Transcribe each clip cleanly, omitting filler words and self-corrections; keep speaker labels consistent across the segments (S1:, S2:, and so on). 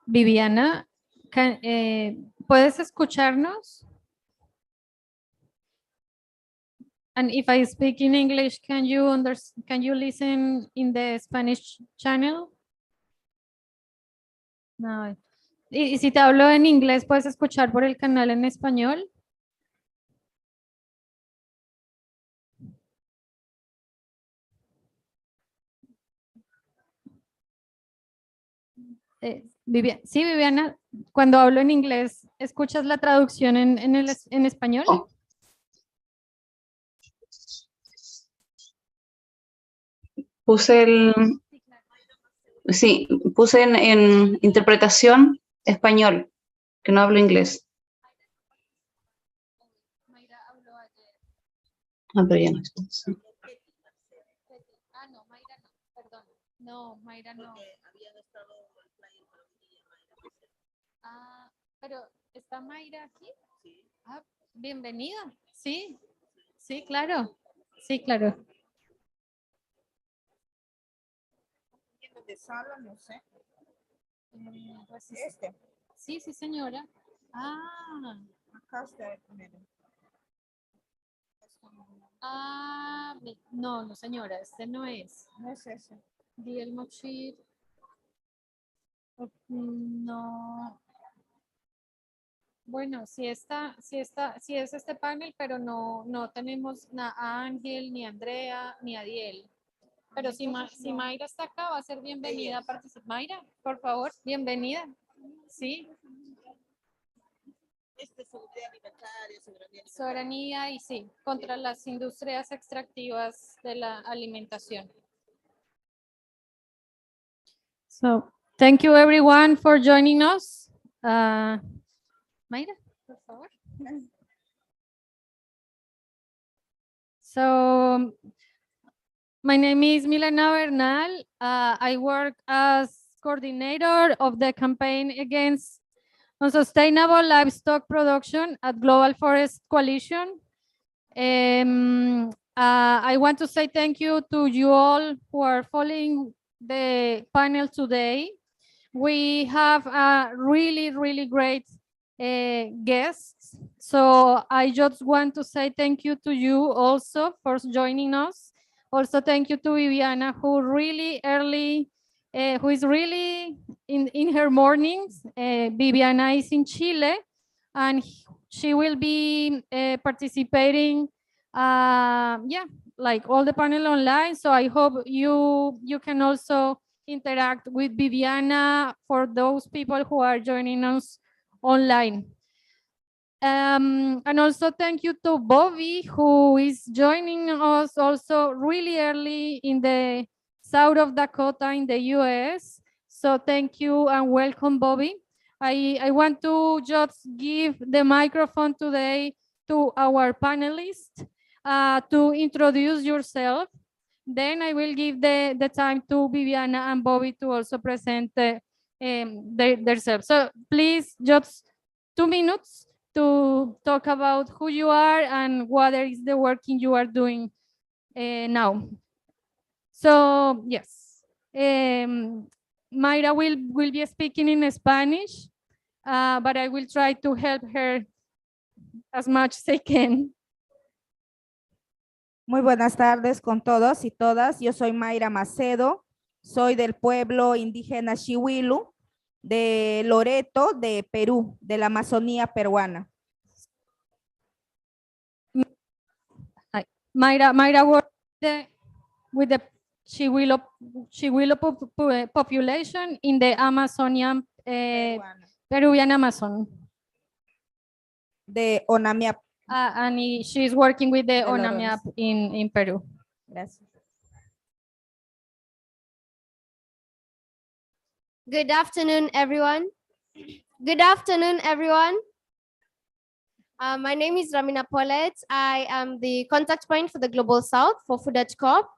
S1: Viviana, ¿puedes escucharnos? And if I speak in English, can you listen in the Spanish channel? No. Y si te hablo en inglés, ¿puedes escuchar por el canal en español? Sí, Viviana, cuando hablo en inglés, ¿escuchas la traducción en español?
S2: Oh. Puse en interpretación español, que no hablo inglés. Ah, pero ya no está. Sí.
S1: Ah, no, Mayra no, perdón. No, Mayra no. Ah, pero ¿está Mayra aquí? Sí. Ah, bienvenida. Sí, sí, claro. Sí, claro.
S3: De sala, no sé.
S1: Pues
S3: Este.
S1: Sí, sí, señora. Ah.
S3: Acá está el primero.
S1: Ah, no, no, señora, este no es.
S3: No es ese.
S1: Di el mochil. No. Bueno, sí es este panel, pero no tenemos a Ángel, ni a Andrea, ni a Diel. Pero si Mayra está acá, va a ser bienvenida a participar. Mayra, por favor, bienvenida. Sí. Soberanía y sí, contra las industrias extractivas de la alimentación. So, thank you everyone for joining us. Mayra, por favor. So, my name is Milena Bernal. I work as coordinator of the campaign against unsustainable livestock production at Global Forest Coalition. I want to say thank you to you all who are following the panel today. We have a really, really great guests. So I just want to say thank you to you also for joining us. Also, thank you to Viviana, who is really in her mornings. Viviana is in Chile, and she will be participating, like all the panel online. So I hope you can also interact with Viviana for those people who are joining us online. And also thank you to Bobby, who is joining us also really early in the South of Dakota in the US. So thank you and welcome, Bobby. I want to just give the microphone today to our panelists to introduce yourself. Then I will give the time to Viviana and Bobby to also present themselves. So please, just 2 minutes to talk about who you are and what is the working you are doing now. So yes, Mayra will be speaking in Spanish, but I will try to help her as much as I can.
S3: Muy buenas tardes con todos y todas. Yo soy Mayra Macedo, soy del pueblo indígena Xihuilu, de Loreto, de Perú, de la Amazonía peruana.
S1: Mayra worked with the Xihuilo population in the Amazonian, Peruvian Amazon.
S3: De Onamiap.
S1: And she's working with the Onamiap in Peru.
S3: Gracias.
S4: Good afternoon, everyone. Good afternoon, everyone. My name is Ramina Paulette. I am the contact point for the Global South for Food at Corp.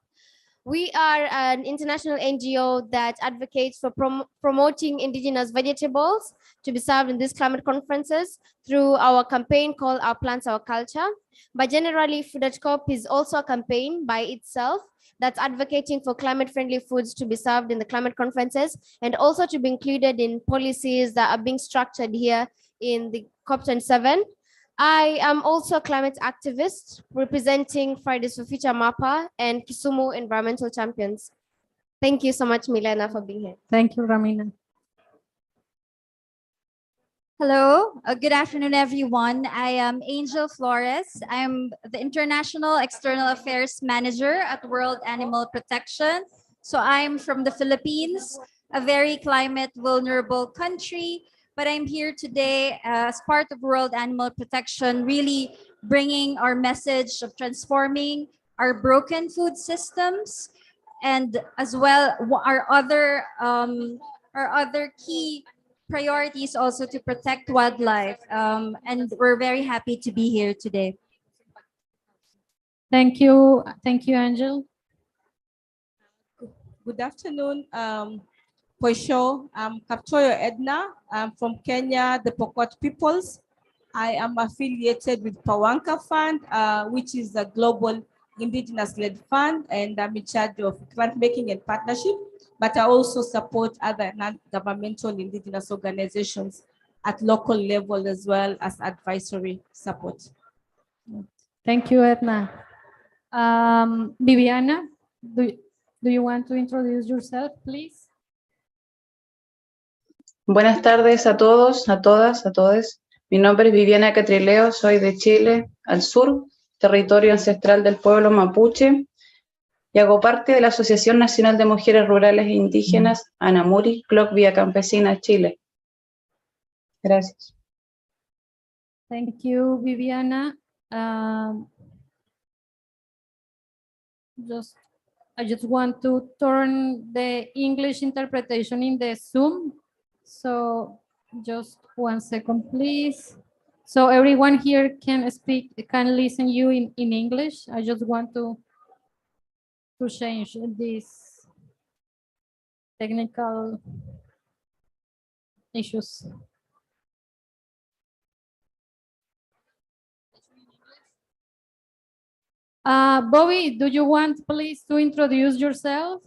S4: We are an international NGO that advocates for promoting indigenous vegetables to be served in these climate conferences through our campaign called Our Plants, Our Culture. But generally, Food at COP is also a campaign by itself that's advocating for climate-friendly foods to be served in the climate conferences and also to be included in policies that are being structured here in the COP27. I am also a climate activist representing Fridays for Future MAPA and Kisumu Environmental Champions. Thank you so much, Milena, for being here.
S1: Thank you, Ramina.
S5: Hello, good afternoon, everyone. I am Angel Flores. I'm the International External Affairs Manager at World Animal Protection. So I'm from the Philippines, a very climate vulnerable country, but I'm here today as part of World Animal Protection, really bringing our message of transforming our broken food systems and as well our other key priorities also to protect wildlife. And we're very happy to be here today.
S1: Thank you, Angel.
S6: Good afternoon. Poisho, I'm Kaptoyo Edna. I'm from Kenya, the Pokot Peoples. I am affiliated with Pawanka Fund, which is a global indigenous-led fund, and I'm in charge of grant making and partnership, but I also support other non-governmental indigenous organizations at local level as well as advisory support.
S1: Thank you, Edna. Viviana, do you want to introduce yourself, please?
S2: Buenas tardes a todos, a todas, a todes. Mi nombre es Viviana Catrileo, soy de Chile, al sur, territorio ancestral del pueblo mapuche, y hago parte de la Asociación Nacional de Mujeres Rurales e Indígenas, Anamuri, Cloc Vía Campesina, Chile. Gracias.
S1: Thank you, Viviana. I just want to turn the English interpretation in the Zoom. So just 1 second, please. So everyone here can speak, can listen you in English. I just want to change these technical issues. Bobby, do you want please to introduce yourself?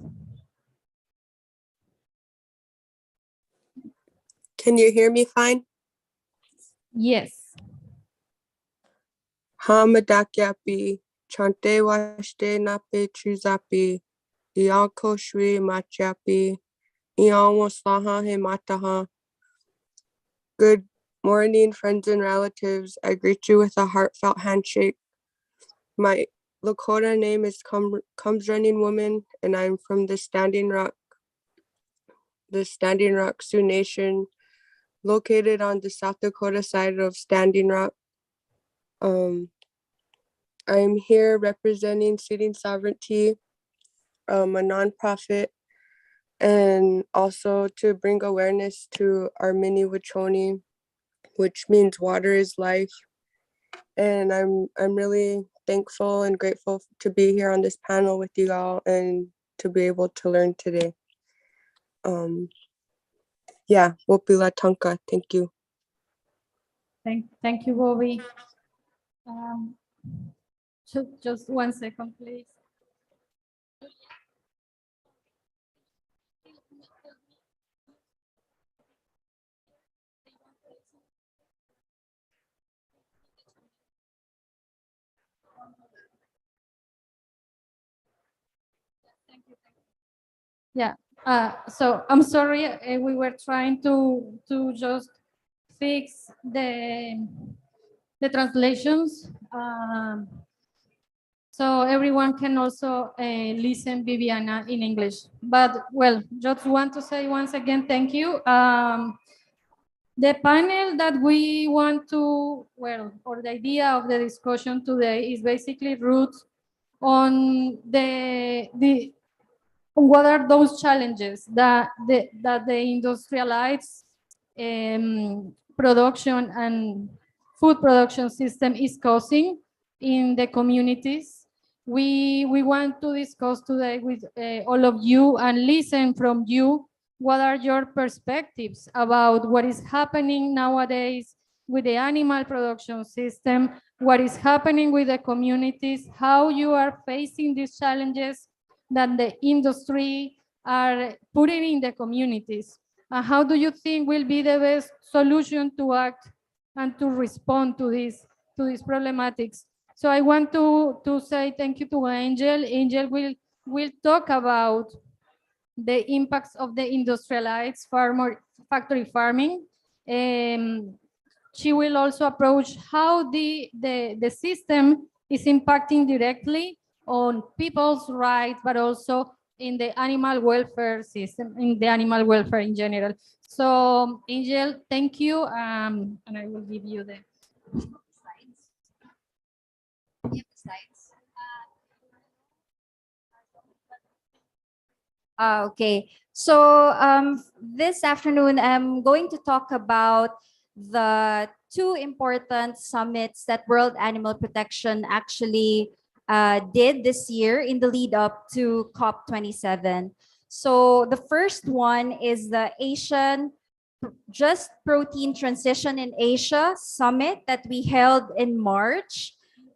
S7: Can you hear me fine?
S1: Yes.
S7: Hamadakyapi, Chante washte nape chuzapi, Ianko shri machapi, Ianwaslaha he mataha. Good morning, friends and relatives. I greet you with a heartfelt handshake. My Lakota name is Comes Running Woman, and I'm from the Standing Rock Sioux Nation, located on the South Dakota side of Standing Rock. I'm here representing Seeding Sovereignty, a nonprofit, and also to bring awareness to our mini Wachoni, which means water is life. And I'm really thankful and grateful to be here on this panel with you all and to be able to learn today. Yeah, Wopila Tanka, thank you.
S1: Thank you, Bobby. Just 1 second, please. Yeah. So I'm sorry. We were trying to just fix the translations. So everyone can also listen Viviana in English. But well, just want to say once again, thank you. The panel that we want to, well, or the idea of the discussion today is basically roots on what are those challenges that the industrialized production and food production system is causing in the communities we want to discuss today with all of you and listen from you. What are your perspectives about what is happening nowadays with the animal production system? What is happening with the communities? How you are facing these challenges that the industry are putting in the communities? And how do you think will be the best solution to act and to respond to these problematics? So I want to say thank you to Angel. Angel will talk about the impacts of the industrialized factory farming. She will also approach how the system is impacting directly on people's rights, but also in the animal welfare system, in the animal welfare in general. So Angel, thank you. And I will give you the
S5: slides. You have the slides. Okay, so this afternoon I'm going to talk about the two important summits that World Animal Protection actually did this year in the lead up to COP27. So the first one is the Asian Just Protein Transition in Asia Summit that we held in March.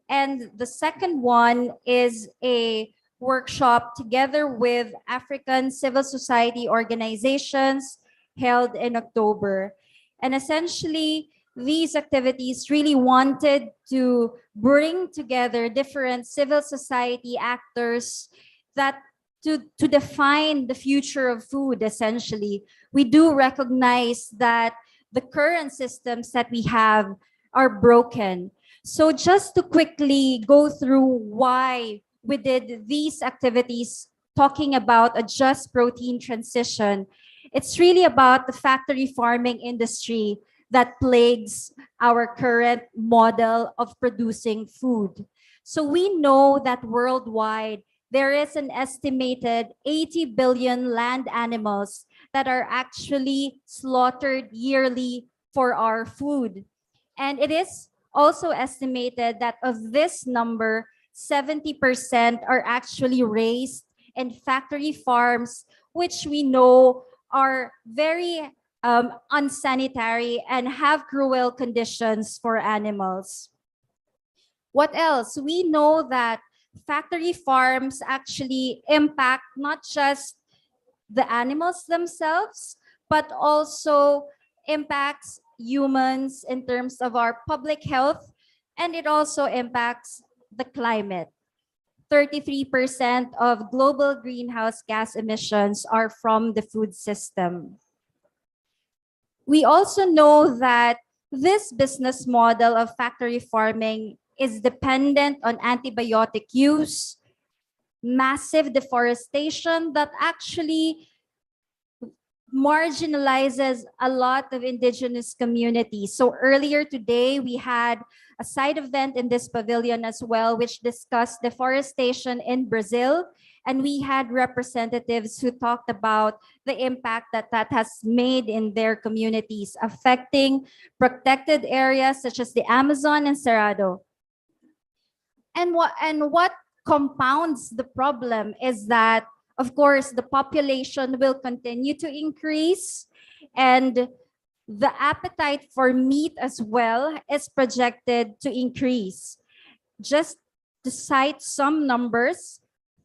S5: And the second one is a workshop together with African civil society organizations held in October. And essentially, these activities really wanted to bring together different civil society actors that to define the future of food, essentially. We do recognize that the current systems that we have are broken. So just to quickly go through why we did these activities talking about a just protein transition, it's really about the factory farming industry that plagues our current model of producing food. So we know that worldwide, there is an estimated 80 billion land animals that are actually slaughtered yearly for our food. And it is also estimated that of this number, 70% are actually raised in factory farms, which we know are very unsanitary and have cruel conditions for animals. What else? We know that factory farms actually impact not just the animals themselves, but also impacts humans in terms of our public health, and it also impacts the climate. 33% of global greenhouse gas emissions are from the food system. We also know that this business model of factory farming is dependent on antibiotic use, massive deforestation that actually marginalizes a lot of indigenous communities. So earlier today, we had a side event in this pavilion as well, which discussed deforestation in Brazil. And we had representatives who talked about the impact that that has made in their communities, affecting protected areas such as the Amazon and Cerrado. And what compounds the problem is that, of course, the population will continue to increase, and the appetite for meat as well is projected to increase. Just to cite some numbers,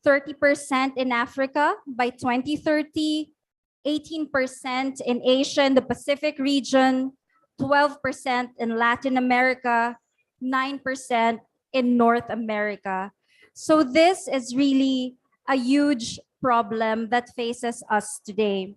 S5: 30% in Africa by 2030, 18% in Asia and the Pacific region, 12% in Latin America, 9% in North America. So this is really a huge problem that faces us today.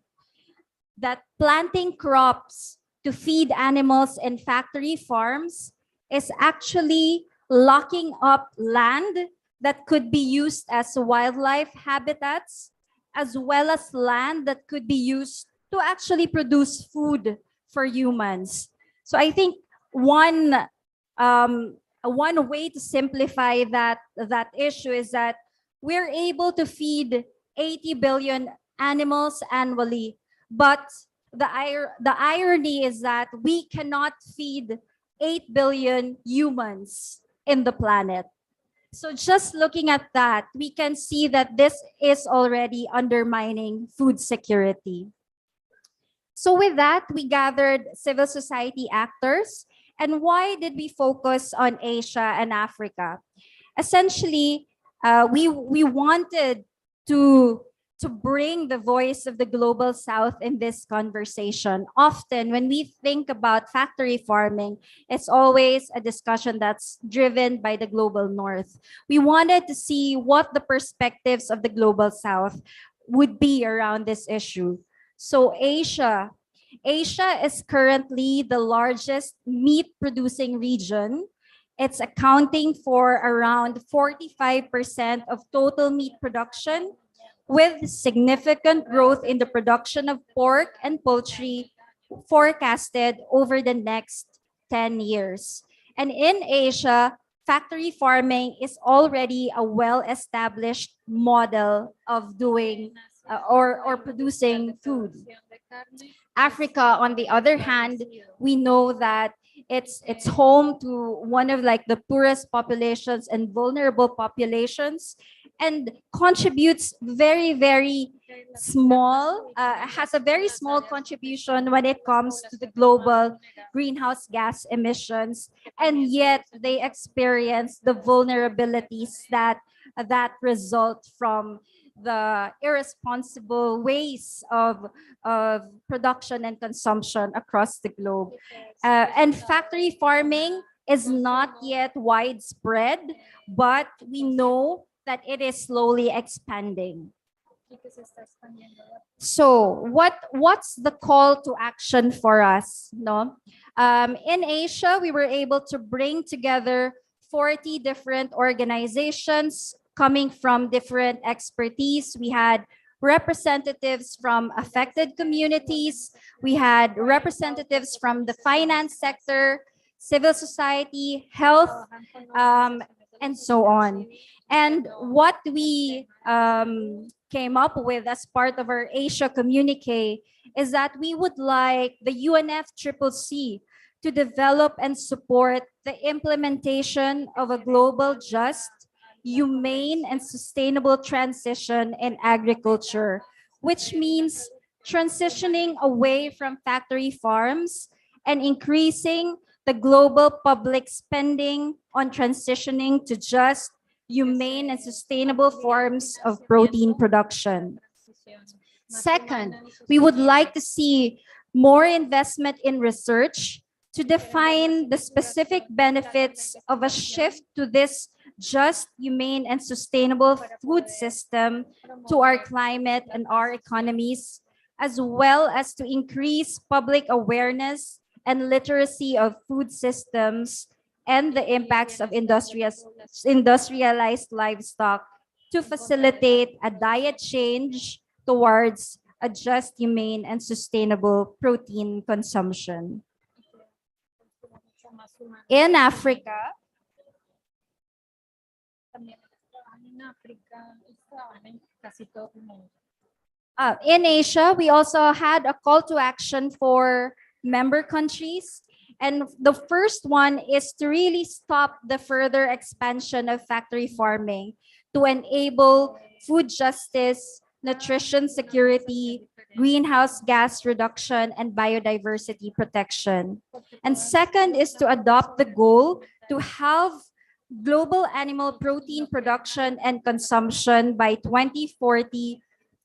S5: That planting crops to feed animals in factory farms is actually locking up land that could be used as wildlife habitats, as well as land that could be used to actually produce food for humans. So I think one way to simplify that issue is that we're able to feed 80 billion animals annually, but the irony is that we cannot feed 8 billion humans in the planet. So just looking at that, we can see that this is already undermining food security. So with that, we gathered civil society actors. And why did we focus on Asia and Africa? Essentially, we wanted to bring the voice of the global south in this conversation. Often when we think about factory farming, it's always a discussion that's driven by the global north. We wanted to see what the perspectives of the global south would be around this issue. So Asia is currently the largest meat producing region. It's accounting for around 45% of total meat production, with significant growth in the production of pork and poultry forecasted over the next 10 years. And in Asia, factory farming is already a well-established model of doing or producing food. Africa, on the other hand, we know that it's home to one of like the poorest populations and vulnerable populations, and contributes very small, has a very small contribution when it comes to the global greenhouse gas emissions, and yet they experience the vulnerabilities that result from the irresponsible ways of production and consumption across the globe. And factory farming is not yet widespread, but we know that it is slowly expanding. So what's the call to action for us? No, in Asia, we were able to bring together 40 different organizations coming from different expertise. We had representatives from affected communities. We had representatives from the finance sector, civil society, health, and so on. And what we came up with as part of our Asia communique is that we would like the UNFCCC to develop and support the implementation of a global, just, humane, and sustainable transition in agriculture, which means transitioning away from factory farms and increasing the global public spending on transitioning to just, humane, and sustainable forms of protein production. Second, we would like to see more investment in research to define the specific benefits of a shift to this just, humane, and sustainable food system to our climate and our economies, as well as to increase public awareness and literacy of food systems and the impacts of industrialized livestock to facilitate a diet change towards a just, humane, and sustainable protein consumption. In Africa, in Asia, we also had a call to action for member countries. And the first one is to really stop the further expansion of factory farming to enable food justice, nutrition security, greenhouse gas reduction, and biodiversity protection. And second is to adopt the goal to have global animal protein production and consumption by 2040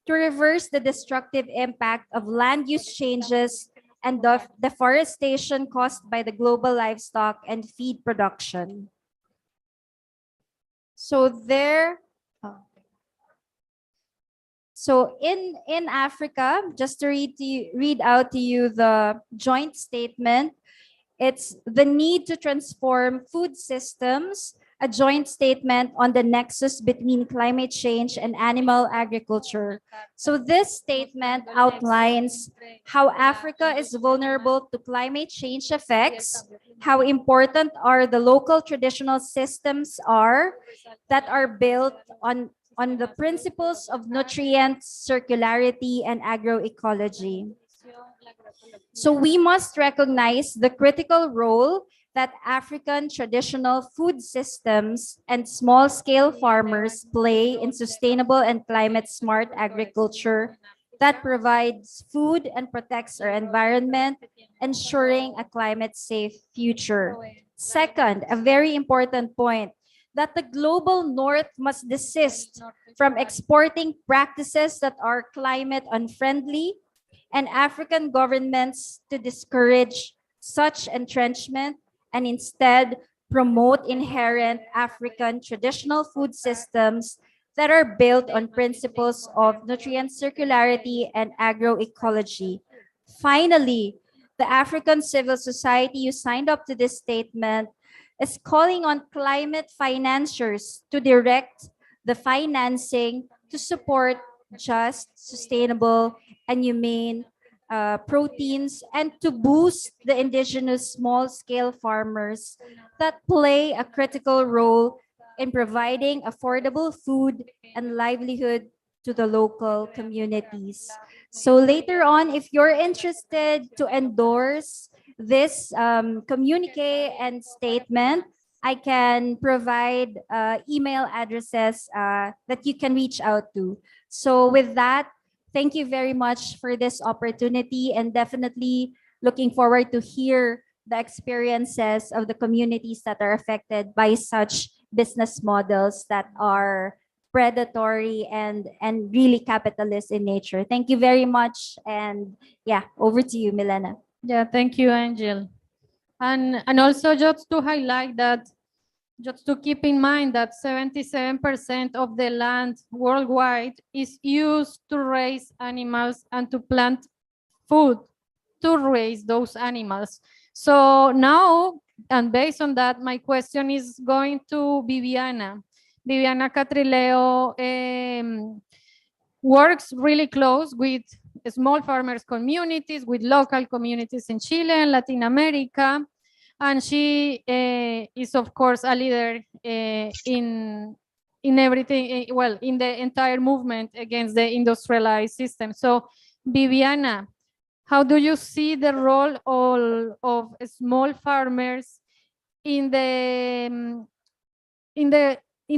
S5: to reverse the destructive impact of land use changes and deforestation caused by the global livestock and feed production. So in Africa, just to read out to you the joint statement, it's the need to transform food systems, a joint statement on the nexus between climate change and animal agriculture. So this statement outlines how Africa is vulnerable to climate change effects, how important are the local traditional systems that are built on the principles of nutrient circularity and agroecology. So we must recognize the critical role that African traditional food systems and small-scale farmers play in sustainable and climate-smart agriculture that provides food and protects our environment, ensuring a climate-safe future. Second, a very important point, that the global north must desist from exporting practices that are climate unfriendly, and African governments to discourage such entrenchment and instead promote inherent African traditional food systems that are built on principles of nutrient circularity and agroecology. Finally, the African civil society who signed up to this statement is calling on climate financiers to direct the financing to support just, sustainable, and humane proteins, and to boost the indigenous small-scale farmers that play a critical role in providing affordable food and livelihood to the local communities. So later on, if you're interested to endorse this communique and statement, I can provide email addresses that you can reach out to. So with that, thank you very much for this opportunity, and definitely looking forward to hear the experiences of the communities that are affected by such business models that are predatory and really capitalist in nature. Thank you very much. And yeah, over to you, Milena.
S1: Yeah, thank you, Angel. And also just to highlight that, just to keep in mind that 77% of the land worldwide is used to raise animals and to plant food to raise those animals. So now, and based on that, my question is going to Viviana. Viviana Catrileo works really close with small farmers communities, with local communities in Chile and Latin America. And she is, of course, a leader in everything, well, in the entire movement against the industrialized system. So, Viviana, how do you see the role of small farmers in the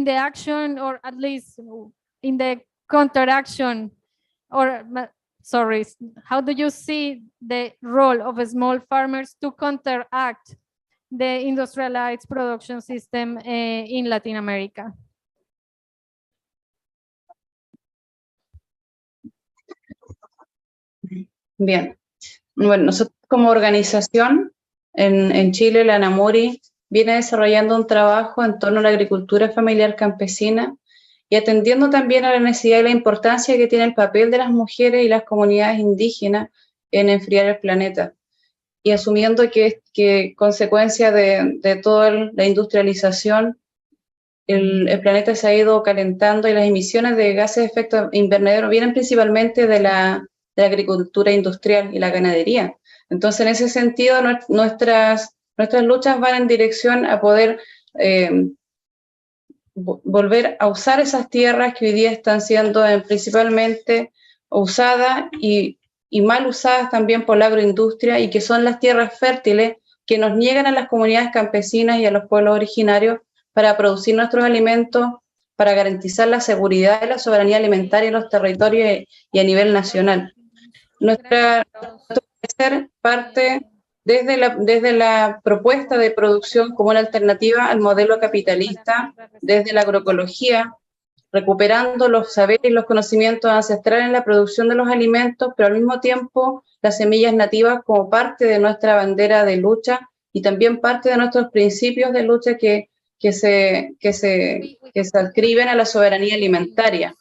S1: action, or at least in the counteraction, or sorry, how do you see the role of small farmers to counteract the industrialized production system in Latin America?
S2: Bien, bueno, nosotros como organización en Chile, la ANAMURI, viene desarrollando un trabajo en torno a la agricultura familiar campesina y atendiendo también a la necesidad y la importancia que tiene el papel de las mujeres y las comunidades indígenas en enfriar el planeta. Y asumiendo que consecuencia de toda la industrialización, el planeta se ha ido calentando y las emisiones de gases de efecto invernadero vienen principalmente de la agricultura industrial y la ganadería. Entonces, en ese sentido, nuestras luchas van en dirección a poder volver a usar esas tierras que hoy día están siendo principalmente usadas y mal usadas también por la agroindustria, y que son las tierras fértiles que nos niegan a las comunidades campesinas y a los pueblos originarios para producir nuestros alimentos, para garantizar la seguridad y la soberanía alimentaria en los territorios y a nivel nacional. Nuestra ser parte desde la propuesta de producción como una alternativa al modelo capitalista, desde la agroecología, recuperando los saberes y los conocimientos ancestrales en la producción de los alimentos, pero al mismo tiempo las semillas nativas como parte de nuestra bandera de lucha y también parte de nuestros principios de lucha que se adscriben a la soberanía alimentaria.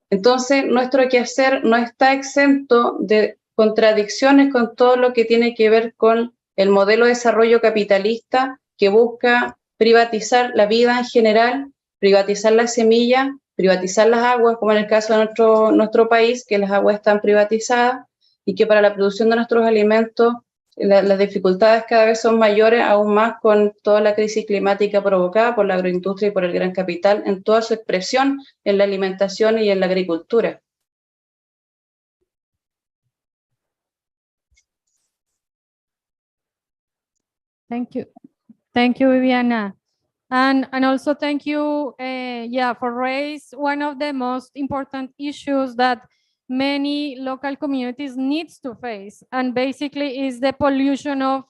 S2: Entonces, nuestro quehacer no está exento de contradicciones con todo lo que tiene que ver con el modelo de desarrollo capitalista que busca privatizar la vida en general, privatizar las semillas, privatizar las aguas, como en el caso de nuestro país, que las aguas están privatizadas y que para la producción de nuestros alimentos las dificultades cada vez son mayores, aún más con toda la crisis climática provocada por la agroindustria y por el gran capital en toda su expresión en la alimentación y en la agricultura.
S1: Thank you. Thank you, Viviana. And also thank you, for raise one of the most important issues that many local communities needs to face, and basically is the pollution of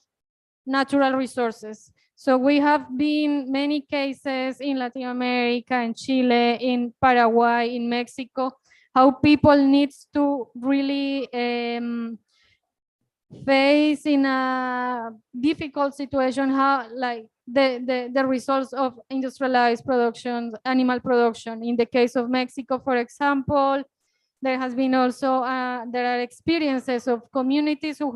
S1: natural resources. So we have been many cases in Latin America, in Chile, in Paraguay, in Mexico, how people needs to really face in a difficult situation, how like the results of industrialized production, animal production. In the case of Mexico, for example, there has been also there are experiences of communities who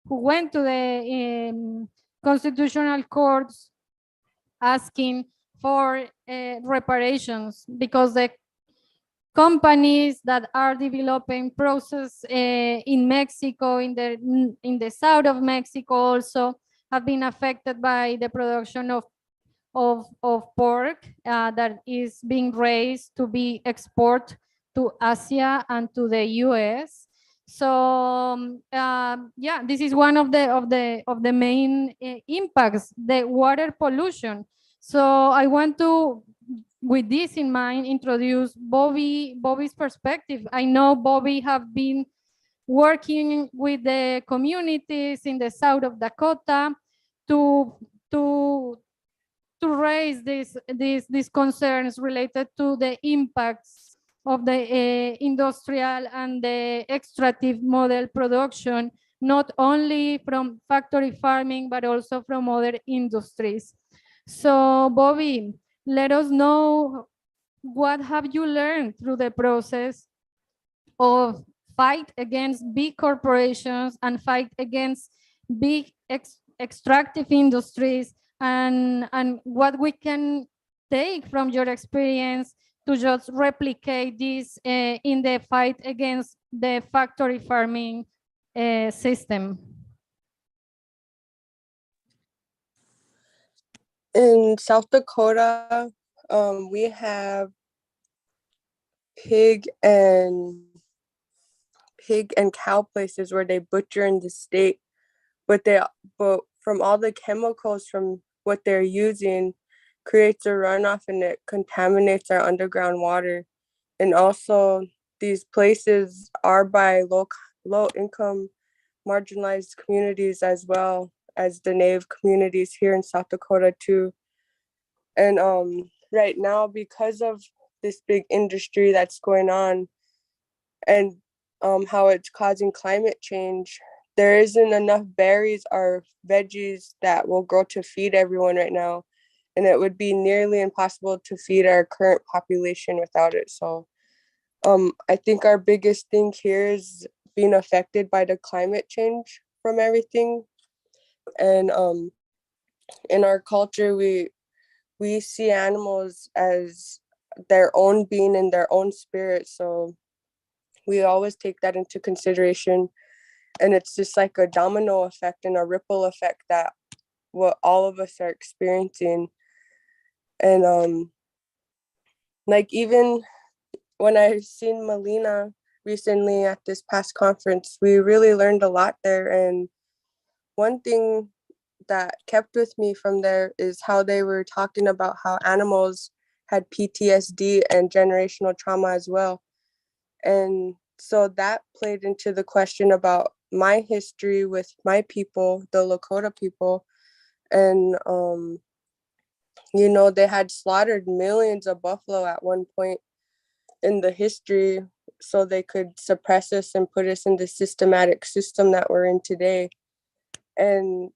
S1: went to the constitutional courts asking for reparations because the companies that are developing process in Mexico, in the south of Mexico, also have been affected by the production of pork that is being raised to be export to Asia and to the US. So this is one of the main impacts, the water pollution. So I want to, with this in mind, introduce Bobby's perspective. I know Bobby have been working with the communities in the south of Dakota to raise these concerns related to the impacts of the industrial and the extractive model production, not only from factory farming, but also from other industries. So Bobby, let us know, what have you learned through the process of fight against big corporations and fight against big extractive industries, and what we can take from your experience to just replicate this in the fight against the factory farming system?
S7: In South Dakota, we have pig and cow places where they butcher in the state, but from all the chemicals from what they're using creates a runoff, and it contaminates our underground water. And also these places are by low income marginalized communities, as well as the Native communities here in South Dakota too. And right now, because of this big industry that's going on and how it's causing climate change, there isn't enough berries or veggies that will grow to feed everyone right now. And it would be nearly impossible to feed our current population without it. So I think our biggest thing here is being affected by the climate change from everything. And in our culture, we see animals as their own being and their own spirit. So we always take that into consideration. And it's just like a domino effect and a ripple effect that what all of us are experiencing. And like even when I seen Melina recently at this past conference, we really learned a lot there. And one thing that kept with me from there is how they were talking about how animals had PTSD and generational trauma as well. And so that played into the question about my history with my people, the Lakota people. And they had slaughtered millions of buffalo at one point in the history so they could suppress us and put us in the systematic system that we're in today. And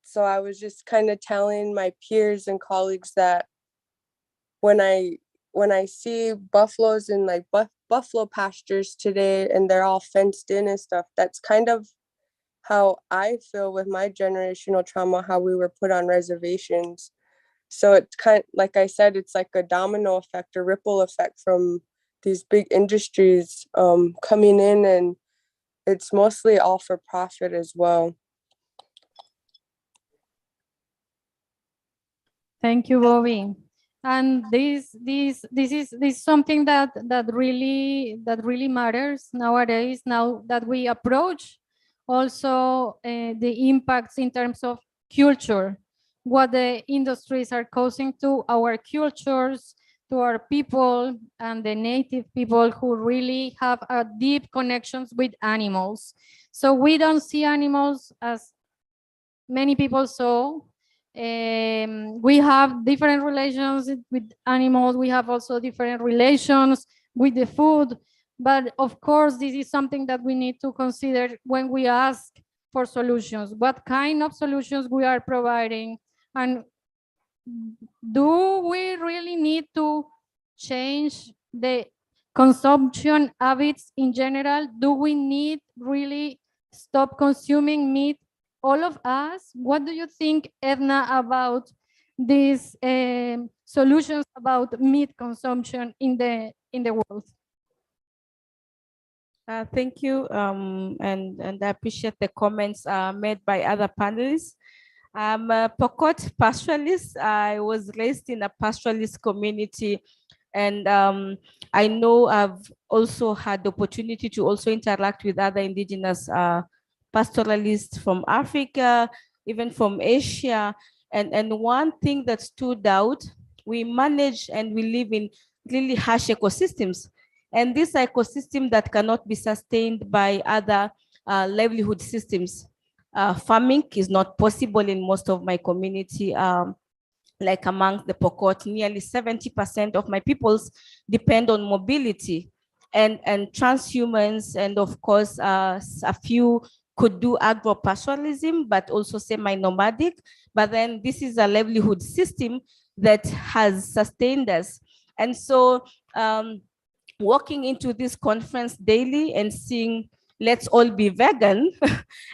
S7: so I was just kind of telling my peers and colleagues that when I see buffaloes in like buffalo pastures today and they're all fenced in and stuff, that's kind of how I feel with my generational trauma, how we were put on reservations. So it's kind of, like I said, it's like a domino effect, a ripple effect from these big industries coming in, and it's mostly all for profit as well.
S1: Thank you, Bobby. And this is something that really matters nowadays. Now that we approach also the impacts in terms of culture, what the industries are causing to our cultures, to our people and the native people who really have a deep connections with animals. So we don't see animals as many people saw. We have different relations with animals. We have also different relations with the food. But of course, this is something that we need to consider when we ask for solutions. What kind of solutions we are providing? And do we really need to change the consumption habits in general? Do we need really stop consuming meat, all of us? What do you think, Edna, about these solutions about meat consumption in the world?
S6: Thank you, and I appreciate the comments made by other panelists. I'm a Pokot pastoralist. I was raised in a pastoralist community, and I know I've also had the opportunity to also interact with other indigenous pastoralists from Africa, even from Asia. And one thing that stood out, we manage and we live in really harsh ecosystems. And this ecosystem that cannot be sustained by other livelihood systems. Farming is not possible in most of my community, like among the Pokot. Nearly 70% of my peoples depend on mobility and transhumans, and of course, a few could do agro-pastoralism, but also semi-nomadic. But then this is a livelihood system that has sustained us. And so walking into this conference daily and seeing let's all be vegan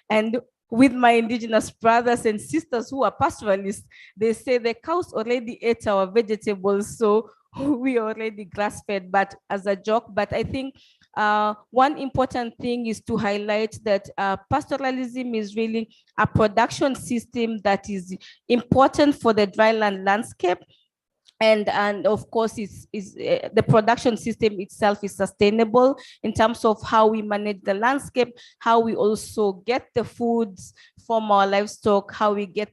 S6: and with my indigenous brothers and sisters who are pastoralists, they say the cows already ate our vegetables, so we already grass-fed, but as a joke. But I think one important thing is to highlight that pastoralism is really a production system that is important for the dryland landscape. And of course, the production system itself is sustainable in terms of how we manage the landscape, how we also get the foods from our livestock, how we get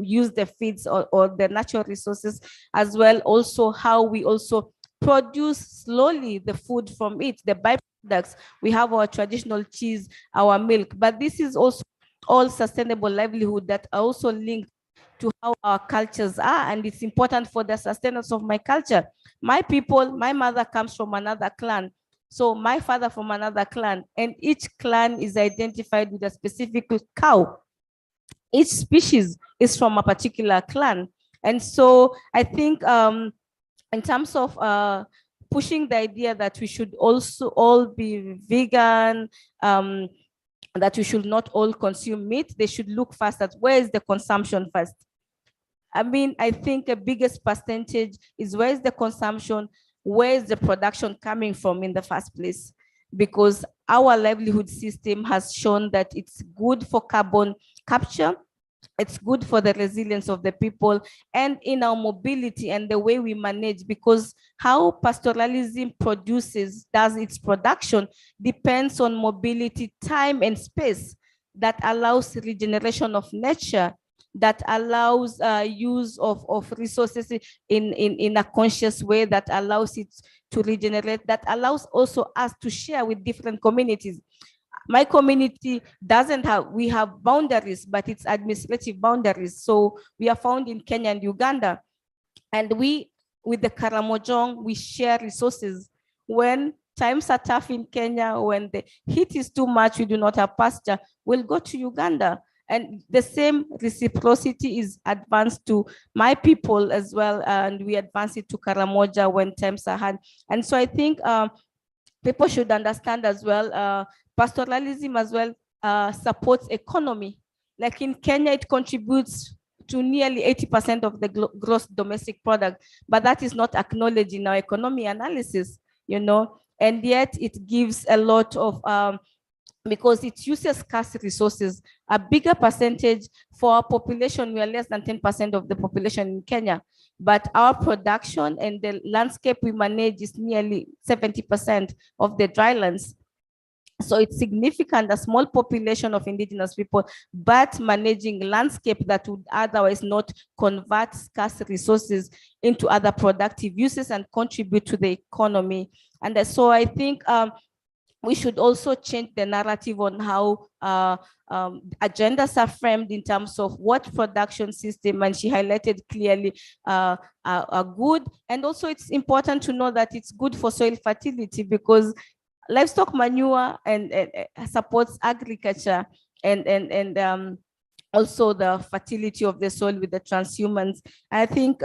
S6: use the feeds or the natural resources, as well also how we also produce slowly the food from it, the byproducts. We have our traditional cheese, our milk, but this is also all sustainable livelihood that are also linked to how our cultures are, and it's important for the sustenance of my culture. My people, my mother comes from another clan, so my father from another clan, and each clan is identified with a specific cow. Each species is from a particular clan. And so I think in terms of pushing the idea that we should also all be vegan, that we should not all consume meat, they should look first at where is the consumption first. I mean, I think the biggest percentage is where is the consumption, where is the production coming from in the first place? Because our livelihood system has shown that it's good for carbon capture, it's good for the resilience of the people, and in our mobility and the way we manage, because how pastoralism does its production depends on mobility, time, and space that allows regeneration of nature, that allows use of resources in a conscious way, that allows it to regenerate, that allows also us to share with different communities. My community doesn't have, we have boundaries, but it's administrative boundaries. So we are found in Kenya and Uganda. And we, with the Karamojong, we share resources. When times are tough in Kenya, when the heat is too much, we do not have pasture, we'll go to Uganda. And the same reciprocity is advanced to my people as well. And we advance it to Karamoja when times are hard. And so I think people should understand as well, pastoralism as well supports economy. Like in Kenya, it contributes to nearly 80% of the gross domestic product, but that is not acknowledged in our economy analysis, you know, and yet it gives a lot of, because it uses scarce resources, a bigger percentage for our population. We are less than 10% of the population in Kenya, but our production and the landscape we manage is nearly 70% of the drylands. So it's significant, a small population of indigenous people, but managing landscape that would otherwise not convert scarce resources into other productive uses and contribute to the economy. And so I think we should also change the narrative on how agendas are framed in terms of what production system, and she highlighted clearly, are good. And also it's important to know that it's good for soil fertility, because livestock manure and supports agriculture and also the fertility of the soil with the transhumans. I think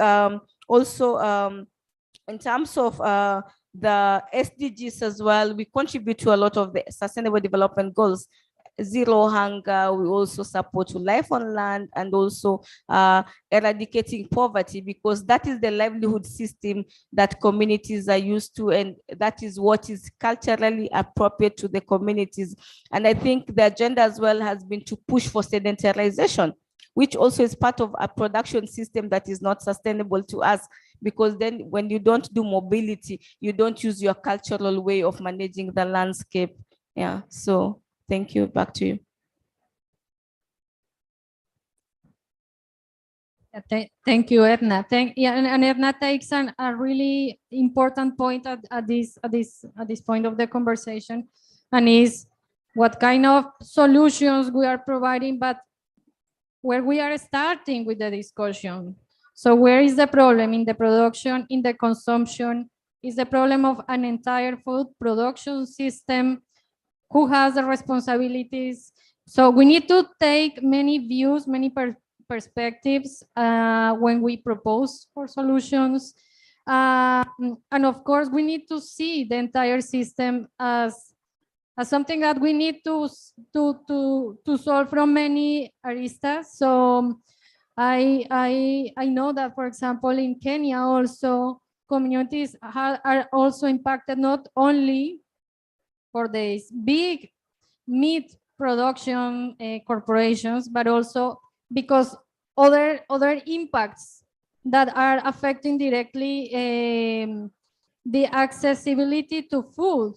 S6: also in terms of the SDGs as well, we contribute to a lot of the Sustainable Development Goals. Zero hunger, we also support life on land, and also eradicating poverty, because that is the livelihood system that communities are used to, and that is what is culturally appropriate to the communities. And I think the agenda as well has been to push for sedentarization, which also is part of a production system that is not sustainable to us, because then when you don't do mobility, you don't use your cultural way of managing the landscape. Yeah, so thank you. Back to you.
S1: Thank you, Edna. And Edna takes a really important point at this point of the conversation, and is what kind of solutions we are providing, but where we are starting with the discussion. So where is the problem? In the production, in the consumption? Is the problem of an entire food production system? Who has the responsibilities? So we need to take many views, many perspectives when we propose for solutions. And of course, we need to see the entire system as something that we need to solve from many aristas. So I know that, for example, in Kenya also, communities are also impacted, not only for these big meat production corporations, but also because other impacts that are affecting directly the accessibility to food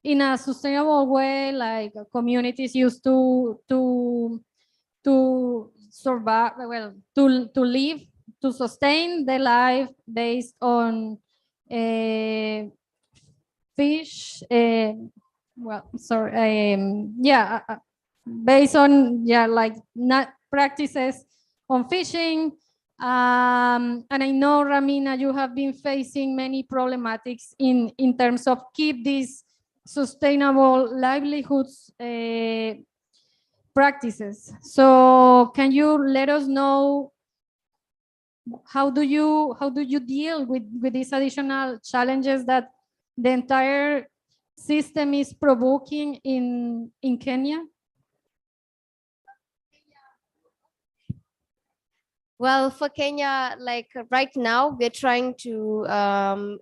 S1: in a sustainable way, like communities used to survive, well, to live, to sustain their life based on fish, based on like not practices on fishing. And I know, Ramina, you have been facing many problematics in terms of keep these sustainable livelihoods practices. So can you let us know how do you deal with these additional challenges that the entire system is provoking in Kenya?
S4: Well, for Kenya, like right now, we're trying to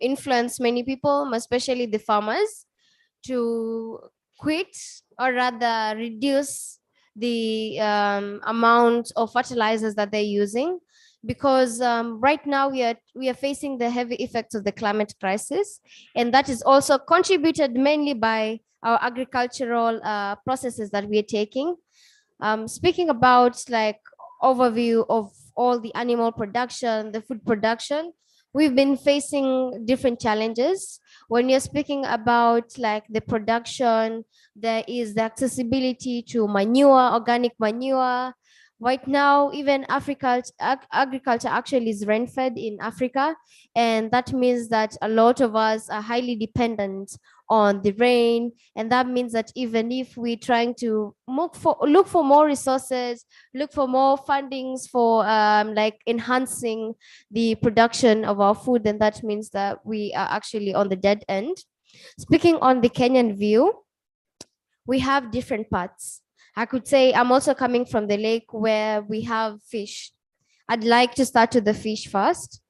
S4: influence many people, especially the farmers, to quit or rather reduce the amount of fertilizers that they're using, because right now we are facing the heavy effects of the climate crisis, and that is also contributed mainly by our agricultural processes that we are taking. Speaking about like overview of all the animal production, the food production, we've been facing different challenges. When you're speaking about like the production, there is the accessibility to manure, organic manure. Right now, even agriculture actually is rain-fed in Africa, and that means that a lot of us are highly dependent on the rain, and that means that even if we're trying to look for more resources, look for more fundings for like enhancing the production of our food, then that means that we are actually on the dead end. Speaking on the Kenyan view, we have different parts. I could say I'm also coming from the lake where we have fish. I'd like to start with the fish first.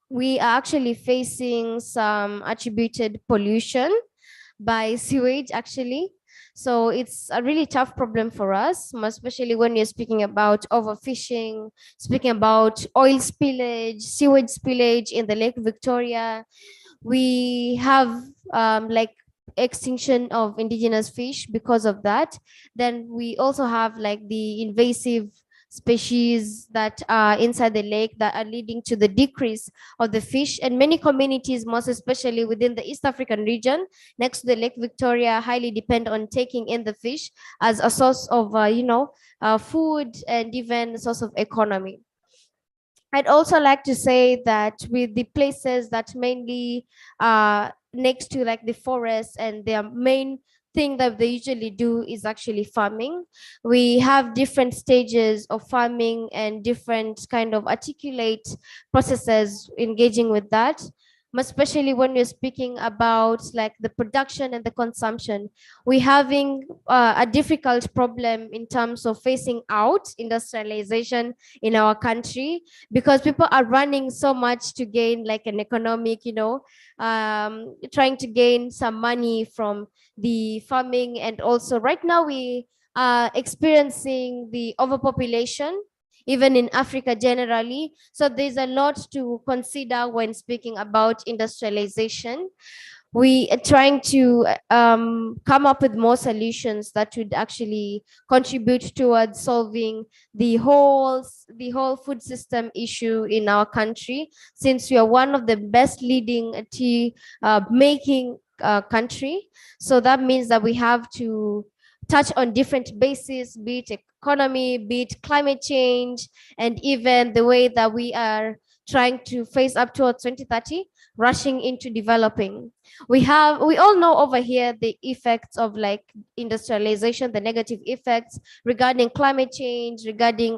S4: We are actually facing some attributed pollution by sewage, actually. So it's a really tough problem for us, especially when you're speaking about overfishing, speaking about oil spillage, sewage spillage in the Lake Victoria. We have like extinction of indigenous fish because of that. Then we also have like the invasive species that are inside the lake that are leading to the decrease of the fish. And many communities, most especially within the East African region next to the Lake Victoria, highly depend on taking in the fish as a source of food and even a source of economy. I'd also like to say that with the places that mainly next to like the forest, and their main thing that they usually do is actually farming. We have different stages of farming and different kind of articulate processes engaging with that, especially when we're speaking about like the production and the consumption. We're having a difficult problem in terms of phasing out industrialization in our country, because people are running so much to gain like an economic, trying to gain some money from the farming. And also right now we are experiencing the overpopulation even in Africa generally. So there's a lot to consider when speaking about industrialization. We are trying to come up with more solutions that would actually contribute towards solving the whole food system issue in our country, since we are one of the best leading tea making country. So that means that we have to touch on different bases, be it economy, be it climate change, and even the way that we are trying to face up towards 2030, rushing into developing. We all know over here the effects of like industrialization, the negative effects regarding climate change, regarding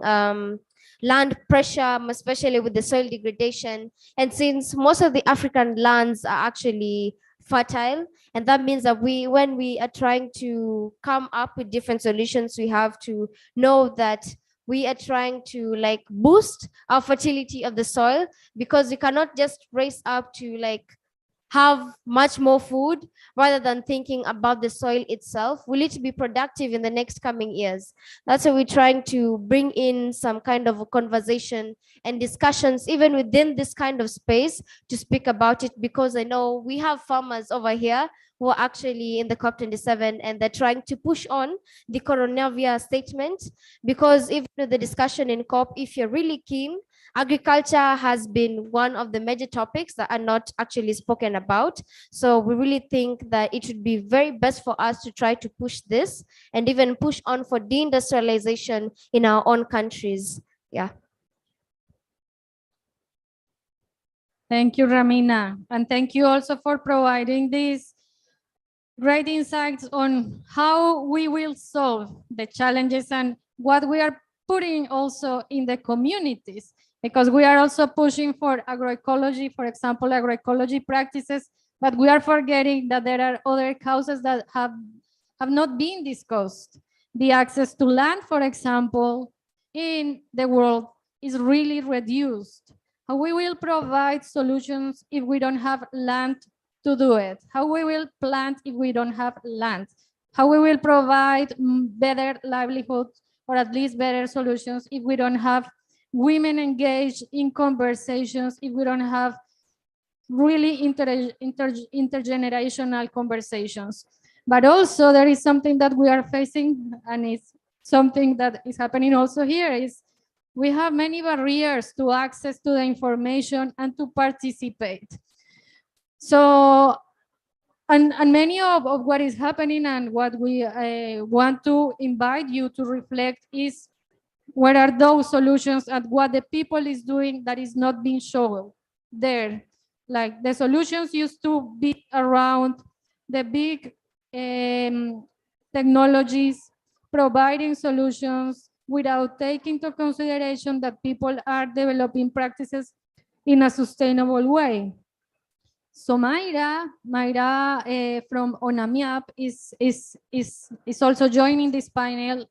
S4: land pressure, especially with the soil degradation. And since most of the African lands are actually fertile, and that means that when we are trying to come up with different solutions, we have to know that we are trying to like boost our fertility of the soil, because we cannot just raise up to like have much more food rather than thinking about the soil itself. Will it be productive in the next coming years? That's why we're trying to bring in some kind of a conversation and discussions even within this kind of space to speak about it, because I know we have farmers over here who are actually in the COP27, and they're trying to push on the Coronavia statement, because even with the discussion in COP, if you're really keen, agriculture has been one of the major topics that are not actually spoken about. So we really think that it would be very best for us to try to push this and even push on for deindustrialization in our own countries. Yeah.
S1: Thank you, Ramina. And thank you also for providing these great insights on how we will solve the challenges and what we are putting also in the communities, because we are also pushing for agroecology, for example, agroecology practices, but we are forgetting that there are other causes that have not been discussed. The access to land, for example, in the world is really reduced. How we will provide solutions if we don't have land to do it? How we will plant if we don't have land? How we will provide better livelihoods, or at least better solutions, if we don't have women engaged in conversations, if we don't have really intergenerational conversations? But also there is something that we are facing, and it's something that is happening also here, is we have many barriers to access to the information and to participate. So, and many of what is happening and what we want to invite you to reflect is, what are those solutions and what the people is doing that is not being shown there. Like the solutions used to be around the big technologies providing solutions without taking into consideration that people are developing practices in a sustainable way. So Mayra from ONAMIAP is also joining this panel.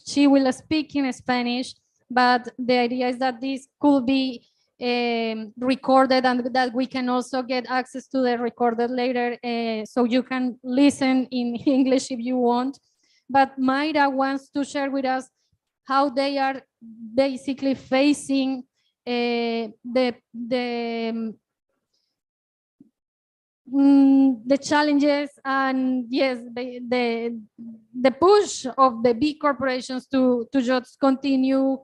S1: She will speak in Spanish, but the idea is that this could be recorded, and that we can also get access to the recorded later, so you can listen in English if you want. But Mayra wants to share with us how they are basically facing the the challenges and yes, the push of the big corporations to just continue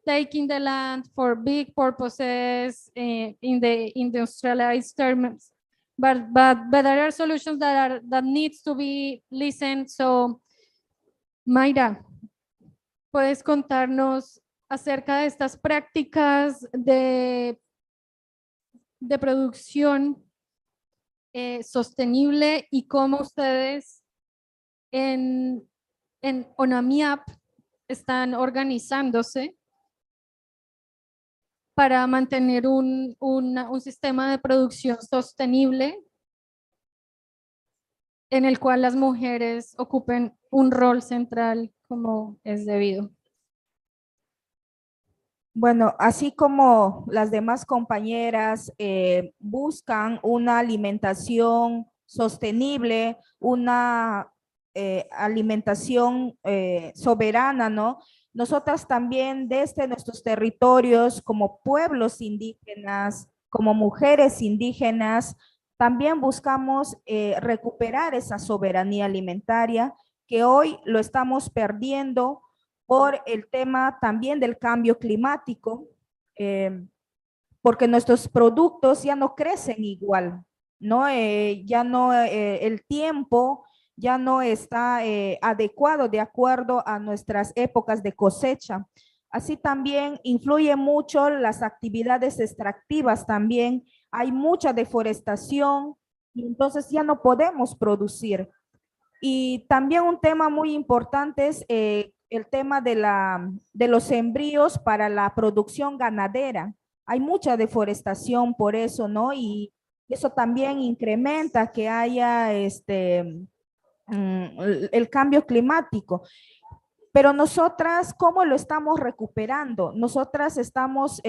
S1: taking the land for big purposes in the industrialized terms. But there are solutions that needs to be listened. So, Mayra, ¿puedes contarnos acerca de estas prácticas de producción sostenible y cómo ustedes en ONAMIAP están organizándose para mantener un sistema de producción sostenible en el cual las mujeres ocupen un rol central como es debido?
S3: Bueno, así como las demás compañeras buscan una alimentación sostenible, una alimentación soberana, ¿no? Nosotras también desde nuestros territorios como pueblos indígenas, como mujeres indígenas, también buscamos recuperar esa soberanía alimentaria que hoy lo estamos perdiendo por el tema también del cambio climático, porque nuestros productos ya no crecen igual, ¿no? Ya no, el tiempo ya no está adecuado de acuerdo a nuestras épocas de cosecha. Así también influye mucho las actividades extractivas también. Hay mucha deforestación y entonces ya no podemos producir. Y también un tema muy importante es el tema de los embrios para la producción ganadera. Hay mucha deforestación por eso, ¿no? Y eso también incrementa que haya el cambio climático. Pero nosotras, ¿cómo lo estamos recuperando? Nosotras estamos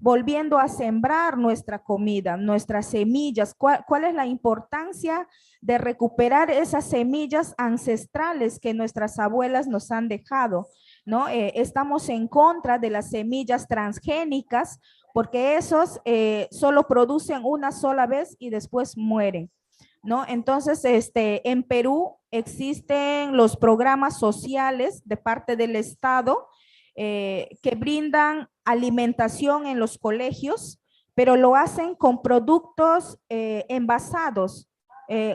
S3: volviendo a sembrar nuestra comida, nuestras semillas. ¿Cuál es la importancia de recuperar esas semillas ancestrales que nuestras abuelas nos han dejado? ¿No? Estamos en contra de las semillas transgénicas porque esos solo producen una sola vez y después mueren, ¿no? Entonces, en Perú existen los programas sociales de parte del Estado que brindan alimentación en los colegios, pero lo hacen con productos envasados,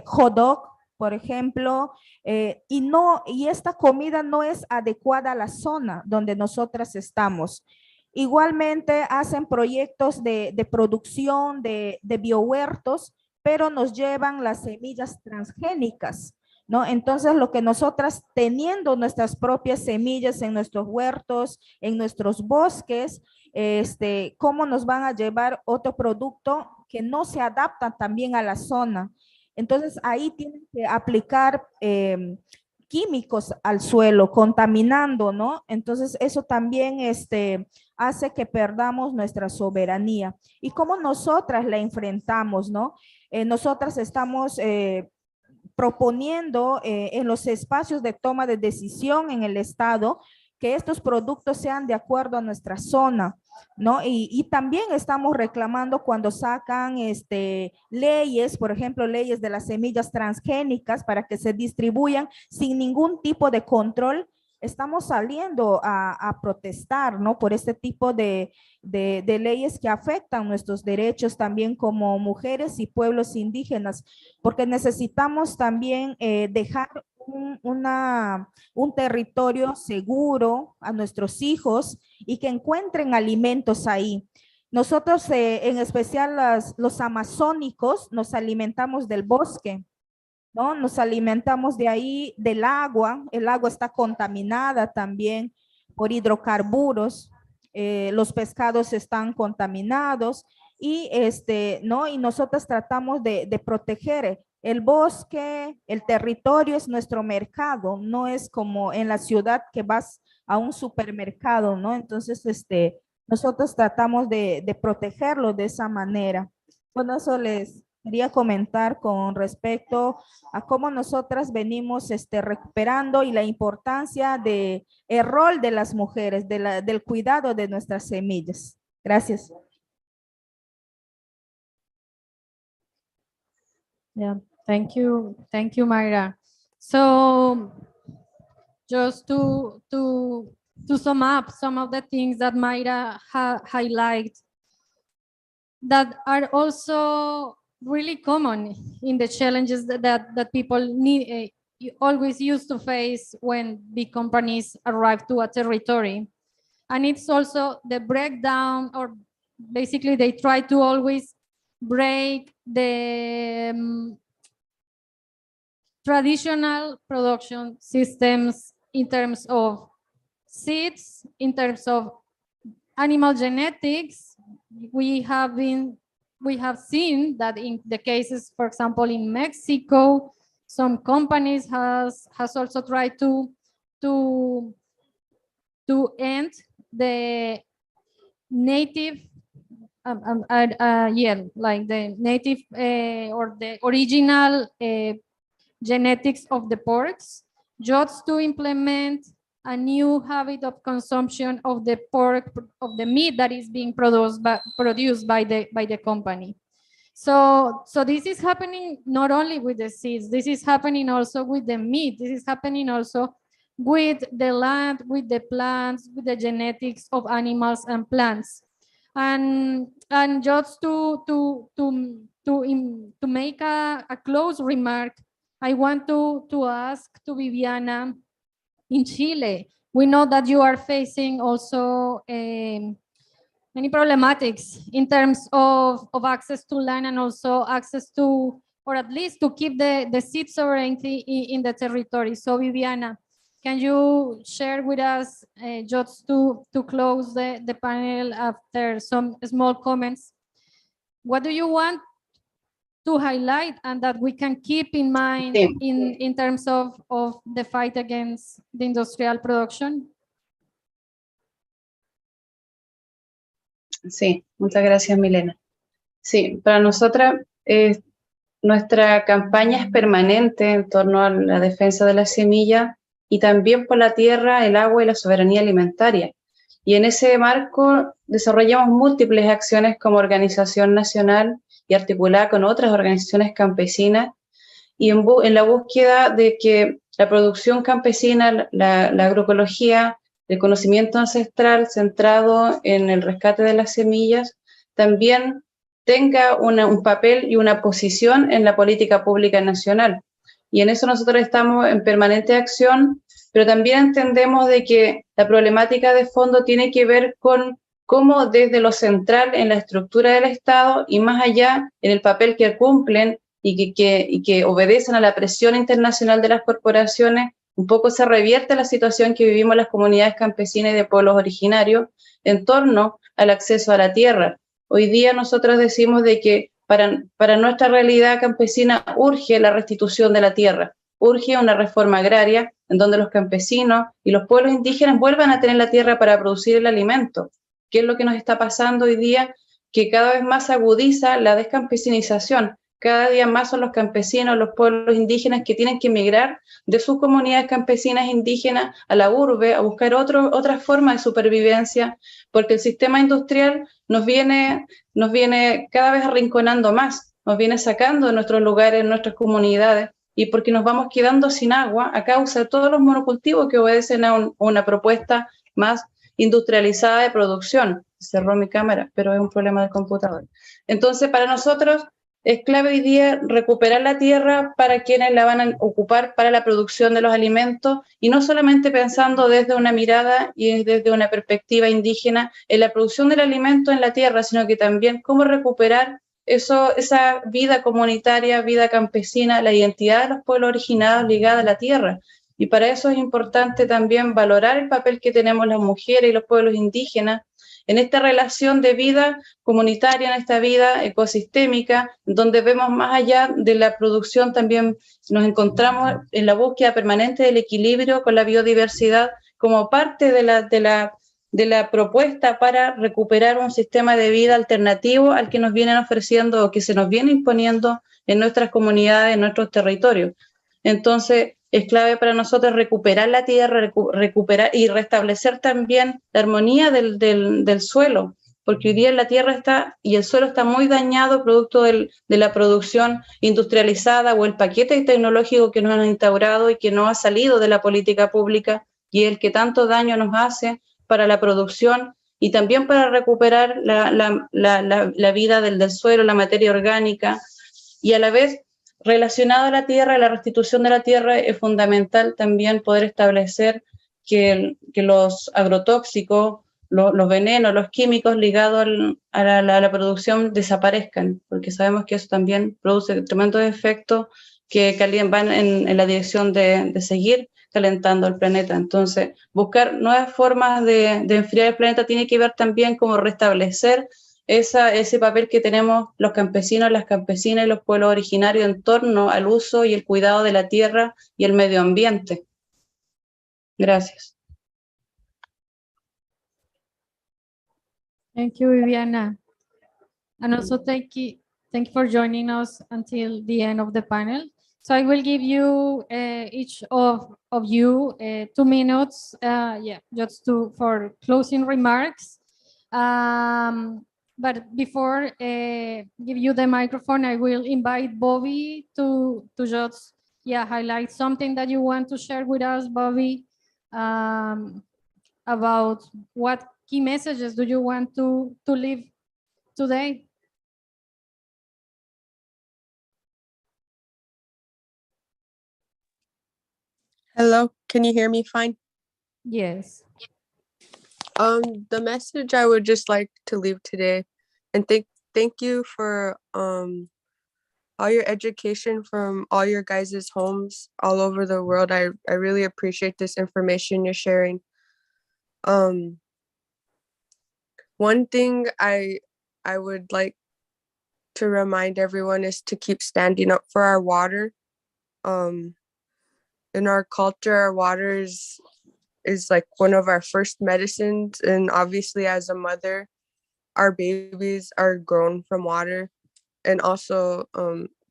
S3: hot dog, por ejemplo, y esta comida no es adecuada a la zona donde nosotras estamos. Igualmente hacen proyectos de producción de biohuertos, pero nos llevan las semillas transgénicas, ¿no? Entonces, lo que nosotras teniendo nuestras propias semillas en nuestros huertos, en nuestros bosques, ¿cómo nos van a llevar otro producto que no se adapta también a la zona? Entonces, ahí tienen que aplicar químicos al suelo, contaminando, ¿no? Entonces, eso también hace que perdamos nuestra soberanía. ¿Y cómo nosotras la enfrentamos, no? Nosotras estamos proponiendo en los espacios de toma de decisión en el Estado que estos productos sean de acuerdo a nuestra zona, ¿no? Y también estamos reclamando cuando sacan leyes, por ejemplo, leyes de las semillas transgénicas para que se distribuyan sin ningún tipo de control. Estamos saliendo a protestar, ¿no? Por este tipo de leyes que afectan nuestros derechos también como mujeres y pueblos indígenas, porque necesitamos también dejar un territorio seguro a nuestros hijos y que encuentren alimentos ahí. Nosotros, en especial los amazónicos, nos alimentamos del bosque, ¿no? Nos alimentamos de ahí, del agua. El agua está contaminada también por hidrocarburos. Los pescados están contaminados y ¿no? Y nosotros tratamos de proteger el bosque, el territorio es nuestro mercado, no es como en la ciudad que vas a un supermercado, ¿no? Entonces, nosotros tratamos de protegerlo de esa manera. Bueno, eso les quería comentar con respecto a cómo nosotras venimos recuperando y la importancia de el rol de las mujeres, del cuidado de nuestras semillas. Gracias.
S1: Yeah, thank you, Mayra. So just to sum up some of the things that Mayra highlight that are also really common in the challenges that people need always used to face when big companies arrive to a territory. And it's also the breakdown, or basically they try to always break the traditional production systems in terms of seeds, in terms of animal genetics. We have seen that in the cases, for example, in Mexico, some companies has also tried to end the native like the native or the original genetics of the porks, just to implement a new habit of consumption of the pork, of the meat that is being produced by the company. So this is happening not only with the seeds, this is happening also with the meat, this is happening also with the land, with the plants, with the genetics of animals and plants. And just to make a close remark, I want to ask to Viviana, in Chile, we know that you are facing also many problematics in terms of access to land and also access to, or at least to keep the seed sovereignty in the territory. So Viviana, can you share with us, just to close the panel after some small comments, what do you want to highlight and that we can keep in mind
S2: Sí.
S1: in terms of the fight against the industrial production?
S2: Sí, muchas gracias, Milena. Sí, para nosotras nuestra campaña es permanente en torno a la defensa de la semilla y también por la tierra, el agua y la soberanía alimentaria. Y en ese marco desarrollamos múltiples acciones como organización nacional y articulada con otras organizaciones campesinas y en la búsqueda de que la producción campesina, la agroecología, el conocimiento ancestral centrado en el rescate de las semillas, también tenga un papel y una posición en la política pública nacional. Y en eso nosotros estamos en permanente acción, pero también entendemos de que la problemática de fondo tiene que ver con cómo desde lo central en la estructura del Estado y más allá en el papel que cumplen y que obedecen a la presión internacional de las corporaciones, un poco se revierte la situación que vivimos las comunidades campesinas y de pueblos originarios en torno al acceso a la tierra. Hoy día nosotros decimos de que para nuestra realidad campesina urge la restitución de la tierra, urge una reforma agraria en donde los campesinos y los pueblos indígenas vuelvan a tener la tierra para producir el alimento. ¿Qué es lo que nos está pasando hoy día? Que cada vez más se agudiza la descampesinización. Cada día más son los campesinos, los pueblos indígenas que tienen que emigrar de sus comunidades campesinas indígenas a la urbe, a buscar otra forma de supervivencia, porque el sistema industrial nos viene cada vez arrinconando más, nos viene sacando de nuestros lugares, de nuestras comunidades, y porque nos vamos quedando sin agua a causa de todos los monocultivos que obedecen a una propuesta más industrializada de producción. Cerró mi cámara, pero es un problema del computador. Entonces, para nosotros es clave hoy día recuperar la tierra para quienes la van a ocupar para la producción de los alimentos y no solamente pensando desde una mirada y desde una perspectiva indígena en la producción del alimento en la tierra, sino que también cómo recuperar esa vida comunitaria, vida campesina, la identidad de los pueblos originados ligada a la tierra. Y para eso es importante también valorar el papel que tenemos las mujeres y los pueblos indígenas en esta relación de vida comunitaria, en esta vida ecosistémica, donde vemos más allá de la producción, también nos encontramos en la búsqueda permanente del equilibrio con la biodiversidad como parte de la propuesta para recuperar un sistema de vida alternativo al que nos vienen ofreciendo o que se nos viene imponiendo en nuestras comunidades, en nuestros territorios. Entonces, es clave para nosotros recuperar la tierra, recuperar y restablecer también la armonía del suelo, porque hoy día la tierra está y el suelo está muy dañado producto de la producción industrializada o el paquete tecnológico que nos han instaurado y que no ha salido de la política pública y el que tanto daño nos hace para la producción y también para recuperar la vida del suelo, la materia orgánica, y a la vez relacionado a la tierra, la restitución de la tierra, es fundamental también poder establecer que los agrotóxicos, los venenos, los químicos ligados a la producción desaparezcan, porque sabemos que eso también produce tremendos efectos que van en la dirección de seguir calentando el planeta. Entonces, buscar nuevas formas de enfriar el planeta tiene que ver también cómo restablecer ese papel que tenemos los campesinos, las campesinas y los pueblos originarios en torno al uso y el cuidado de la tierra y el medio ambiente. Gracias.
S1: Thank you, Viviana. And also thank you for joining us until the end of the panel. So I will give you each of you 2 minutes, just for closing remarks. But before give you the microphone, I will invite Bobby to just highlight something that you want to share with us, Bobby, about what key messages do you want to leave today?
S7: Hello, can you hear me fine?
S1: Yes.
S7: The message I would just like to leave today, and thank you for all your education from all your guys' homes all over the world. I really appreciate this information you're sharing. One thing I would like to remind everyone is to keep standing up for our water. In our culture, our water is like one of our first medicines, and obviously as a mother, our babies are grown from water, and also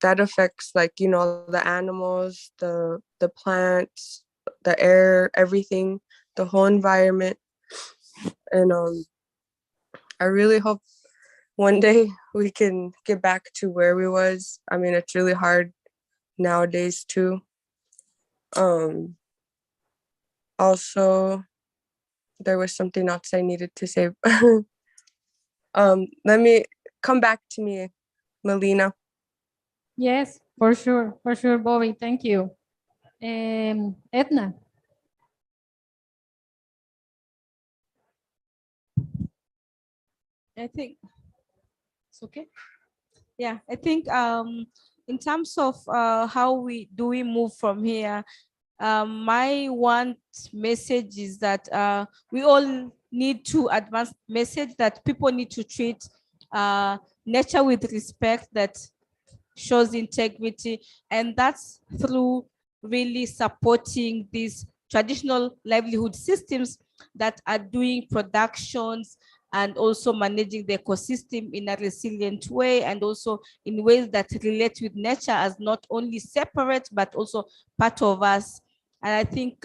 S7: that affects, like, you know, the animals, the plants, the air, everything, the whole environment. And I really hope one day we can get back to where we was. I mean, it's really hard nowadays too. Also, there was something else I needed to say. Let me come back to me, Melina.
S1: Yes, for sure, Bobby. Thank you. Edna.
S6: I think it's okay. Yeah, I think in terms of how we move from here, my one message is that we all need to advance message that people need to treat nature with respect that shows integrity, and that's through really supporting these traditional livelihood systems that are doing productions and also managing the ecosystem in a resilient way, and also in ways that relate with nature as not only separate, but also part of us. And I think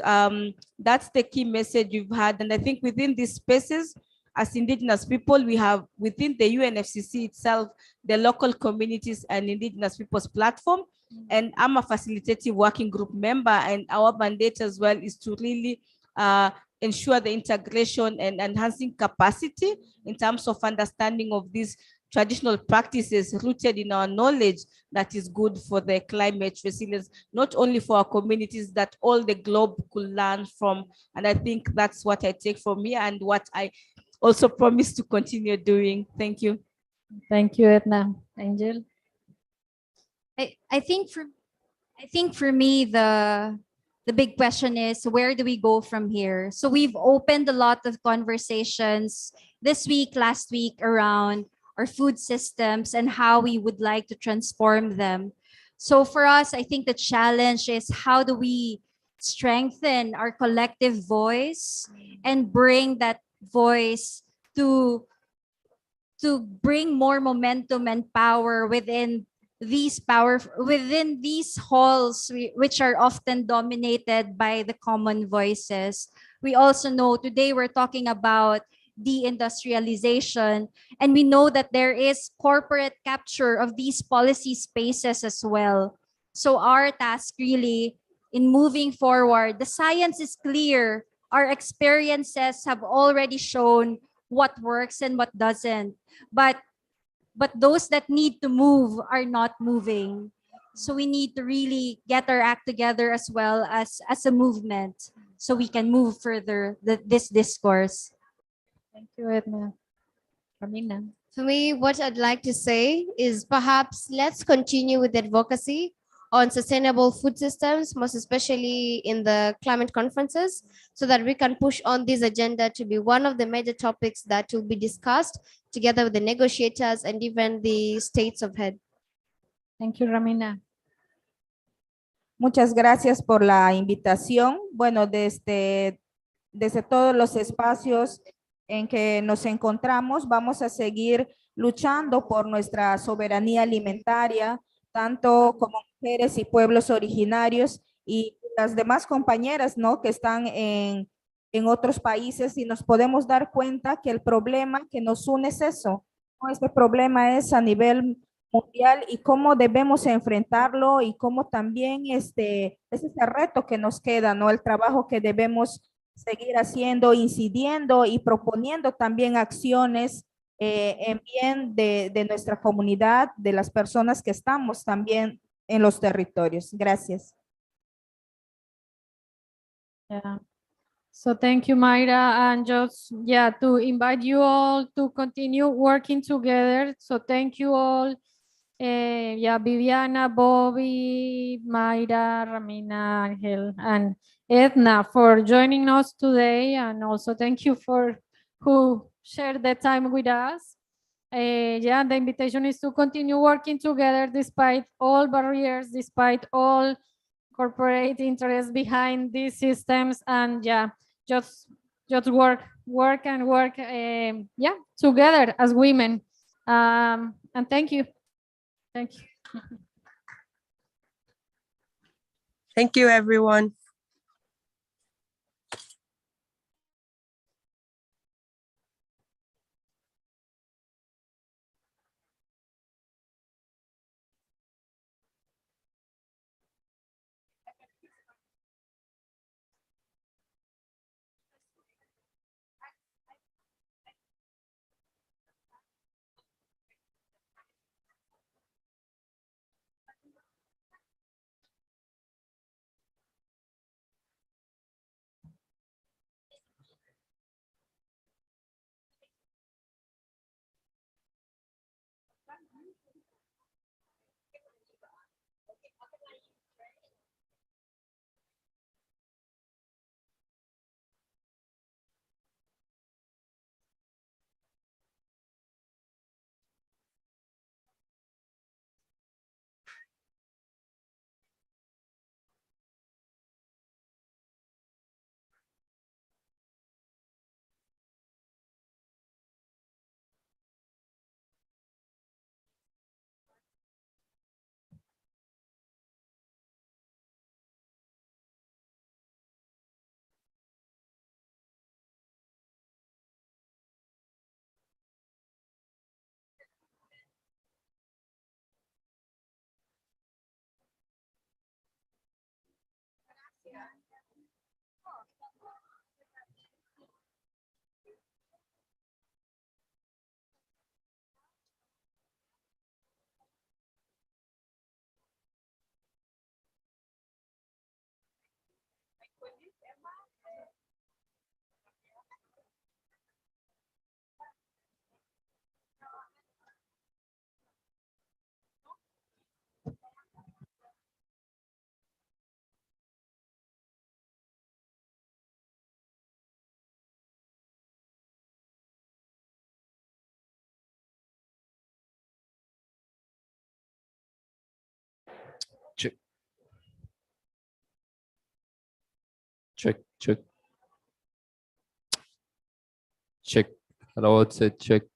S6: that's the key message we've had. And I think within these spaces, as Indigenous people, we have within the UNFCCC itself, the local communities and Indigenous people's platform. And I'm a facilitative working group member, and our mandate as well is to really ensure the integration and enhancing capacity in terms of understanding of these traditional practices rooted in our knowledge that is good for the climate resilience, not only for our communities, that all the globe could learn from. And I think that's what I take from here and what I also promise to continue doing. Thank you.
S1: Thank you, Edna. Angel?
S5: I think for me, the big question is, where do we go from here? So we've opened a lot of conversations this week, last week, around our food systems and how we would like to transform them. So for us, I think the challenge is, how do we strengthen our collective voice and bring that voice to bring more momentum and power within these halls, which are often dominated by the common voices. We also know today we're talking about deindustrialization. And we know that there is corporate capture of these policy spaces as well. So our task really in moving forward, the science is clear. Our experiences have already shown what works and what doesn't. But those that need to move are not moving. So we need to really get our act together as well as a movement so we can move further this discourse.
S1: Thank you, Edna. Ramina.
S4: For me, what I'd like to say is perhaps let's continue with advocacy on sustainable food systems, most especially in the climate conferences, so that we can push on this agenda to be one of the major topics that will be discussed together with the negotiators and even the states of head.
S1: Thank you, Ramina.
S3: Muchas gracias por la invitación. Bueno, desde todos los espacios en que nos encontramos, vamos a seguir luchando por nuestra soberanía alimentaria, tanto como mujeres y pueblos originarios y las demás compañeras, ¿no?, que están en otros países, y nos podemos dar cuenta que el problema que nos une es eso, ¿no? Este problema es a nivel mundial y cómo debemos enfrentarlo y cómo también es ese reto que nos queda, ¿no? El trabajo que debemos seguir haciendo, incidiendo y proponiendo también acciones en bien de nuestra comunidad, de las personas que estamos también en los territorios. Gracias.
S1: Yeah. So thank you, Mayra, and just to invite you all to continue working together. So thank you all. Viviana, Bobby, Mayra, Ramina, Angel, and Edna for joining us today, and also thank you for who shared the time with us. The invitation is to continue working together despite all barriers, despite all corporate interests behind these systems, and just work together as women. And thank you. Thank you.
S7: Thank you, everyone.
S8: Check. Check, check. Check. Hello, it's a check.